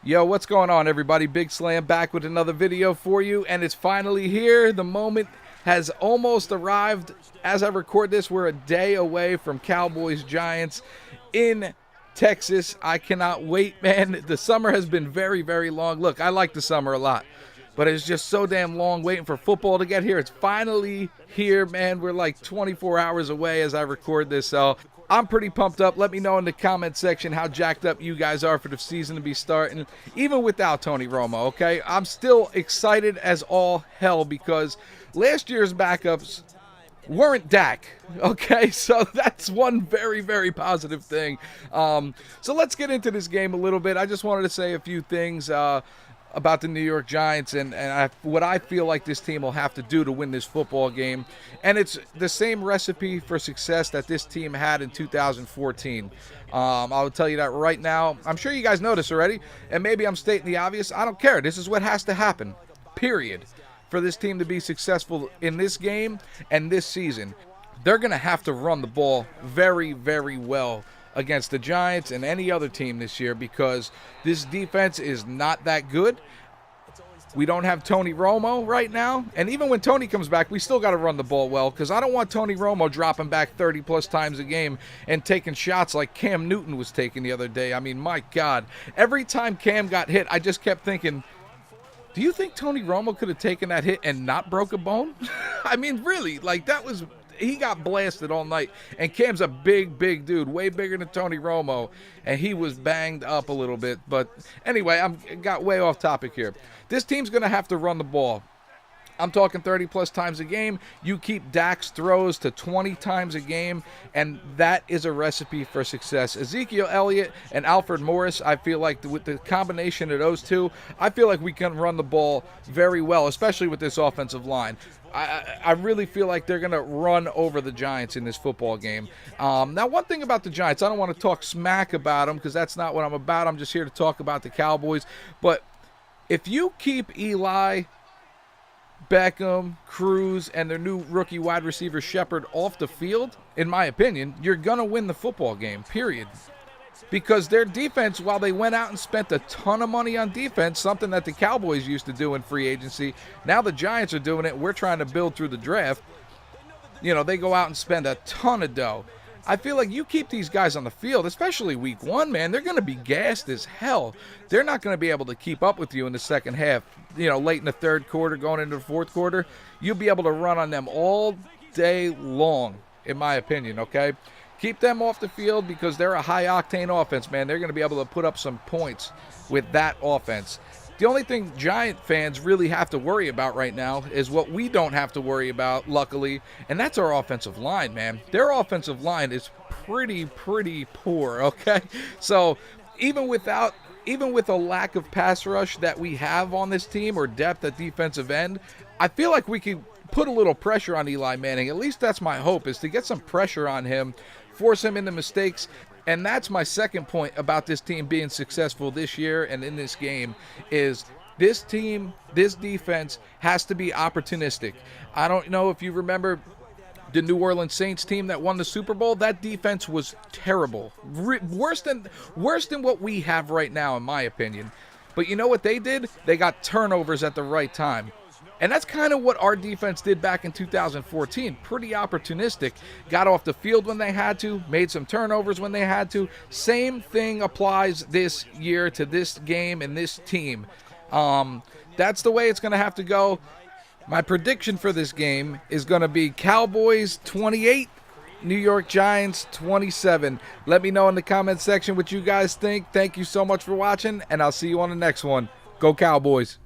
Yo, what's going on, everybody? Big Slam back with another video for you, and it's finally here. The moment has almost arrived. As I record this, we're a day away from Cowboys Giants in Texas. I cannot wait, man. The summer has been very, very long. Look, I like the summer a lot, but it's just so damn long waiting for football to get here. It's finally here, man. We're like 24 hours away as I record this, so I'm pretty pumped up. Let me know in the comment section how jacked up you guys are for the season to be starting, even without Tony Romo, okay? I'm still excited as all hell because last year's backups weren't Dak, okay? So that's one very, very positive thing. So let's get into this game a little bit. I just wanted to say a few things about the New York Giants and what I feel like this team will have to do to win this football game. And it's the same recipe for success that this team had in 2014. I'll tell you that right now. I'm sure you guys know this already, and maybe I'm stating the obvious. I don't care. This is what has to happen, period, for this team to be successful in this game and this season. They're going to have to run the ball very, very well against the Giants and any other team this year because this defense is not that good. We don't have Tony Romo right now, and even when Tony comes back, we still got to run the ball well because I don't want Tony Romo dropping back 30-plus times a game and taking shots like Cam Newton was taking the other day. I mean, my God. Every time Cam got hit, I just kept thinking, do you think Tony Romo could have taken that hit and not broke a bone? I mean, really, like that was... He got blasted all night, and Cam's a big, big dude, way bigger than Tony Romo, and he was banged up a little bit. But anyway, I got way off topic here. This team's going to have to run the ball. I'm talking 30-plus times a game. You keep Dak's throws to 20 times a game, and that is a recipe for success. Ezekiel Elliott and Alfred Morris, I feel like with the combination of those two, I feel like we can run the ball very well, especially with this offensive line. I really feel like they're going to run over the Giants in this football game. Now, one thing about the Giants, I don't want to talk smack about them because that's not what I'm about. I'm just here to talk about the Cowboys. But if you keep Eli, Beckham, Cruz, and their new rookie wide receiver Shepard off the field, in my opinion, you're going to win the football game, period. Because their defense, while they went out and spent a ton of money on defense, something that the Cowboys used to do in free agency, now the Giants are doing it. We're trying to build through the draft. You know, they go out and spend a ton of dough. I feel like you keep these guys on the field, especially week one, man, they're going to be gassed as hell. They're not going to be able to keep up with you in the second half. You know, late in the third quarter, going into the fourth quarter, you'll be able to run on them all day long, in my opinion, okay? Keep them off the field because they're a high-octane offense, man. They're going to be able to put up some points with that offense. The only thing Giant fans really have to worry about right now is what we don't have to worry about, luckily, and that's our offensive line, man. Their offensive line is pretty poor, okay? So even with a lack of pass rush that we have on this team or depth at defensive end, I feel like we could put a little pressure on Eli Manning. At least that's my hope, is to get some pressure on him, force him into mistakes. And that's my second point about this team being successful this year and in this game is this team, this defense has to be opportunistic. I don't know if you remember the New Orleans Saints team that won the Super Bowl. That defense was terrible. Worse than what we have right now, in my opinion. But you know what they did? They got turnovers at the right time. And that's kind of what our defense did back in 2014. Pretty opportunistic. Got off the field when they had to, made some turnovers when they had to. Same thing applies this year to this game and this team. That's the way it's going to have to go. My prediction for this game is going to be Cowboys 28, New York Giants 27. Let me know in the comment section what you guys think. Thank you so much for watching, and I'll see you on the next one. Go Cowboys.